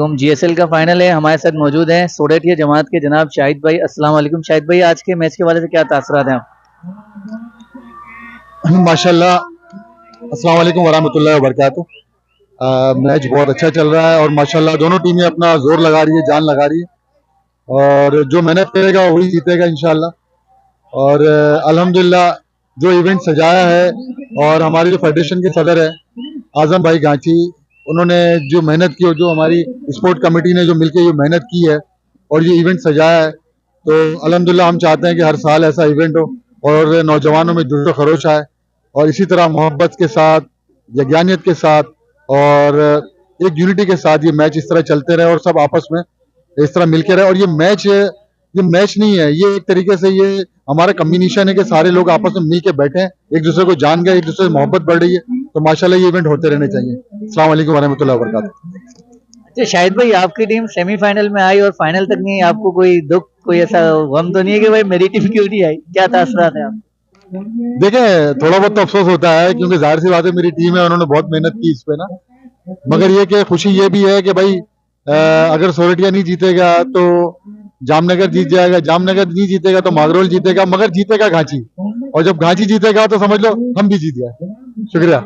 वालेकुम। जीएसएल का फाइनल है, हमारे साथ मौजूद हैं सोडेटिया जमात के जनाब शाहिद भाई। अस्सलाम वालेकुम शाहिद भाई, आज के मैच के वाले से क्या तासरात हैं आप? माशाल्लाह, अस्सलाम वालेकुम वरहमतुल्लाहि वबरकातुहू। मैच बहुत अच्छा चल रहा है और माशाल्लाह दोनों टीमें अपना जोर लगा रही है, जान लगा रही है और जो मेहनत करेगा वही जीतेगा इंशाल्लाह। और अल्हम्दुलिल्लाह जो इवेंट सजाया है और हमारे जो फेडरेशन के सदर है आजम भाई गांची, उन्होंने जो मेहनत की और जो हमारी स्पोर्ट कमेटी ने जो मिलकर ये मेहनत की है और ये इवेंट सजाया है, तो अल्हम्दुलिल्लाह हम चाहते हैं कि हर साल ऐसा इवेंट हो और नौजवानों में जोश खरोश आए और इसी तरह मोहब्बत के साथ, यज्ञानियत के साथ और एक यूनिटी के साथ ये मैच इस तरह चलते रहे और सब आपस में इस तरह मिलके रहे। और ये मैच नहीं है, ये एक तरीके से ये हमारा कम्बिनेशन है कि सारे लोग आपस में मिल के बैठे हैं, एक दूसरे को जान गए, एक दूसरे से मोहब्बत बढ़ रही है। तो माशाल्लाह ये इवेंट होते रहने चाहिए। अस्सलाम वालेकुम वरहमतुल्लाहि वबरकातुहू। अच्छा शाहिद भाई, आपकी टीम सेमीफाइनल में आई और फाइनल तक नहीं, आपको कोई दुख, कोई ऐसा गम तो नहीं है कि भाई मेरी टीम क्यों नहीं आई? क्या तासरात है आप? देखें, थोड़ा बहुत तो अफसोस होता है क्योंकि जाहिर सी बात है मेरी टीम है, उन्होंने बहुत मेहनत की इस पे ना। मगर ये कि खुशी ये भी है कि भाई अगर सोरठिया नहीं जीतेगा तो जामनगर जीत जाएगा, जामनगर नहीं जीतेगा तो मागरोल जीतेगा, मगर जीतेगा घांची, और जब घांची जीतेगा तो समझ लो हम भी जीत गए। शुक्रिया।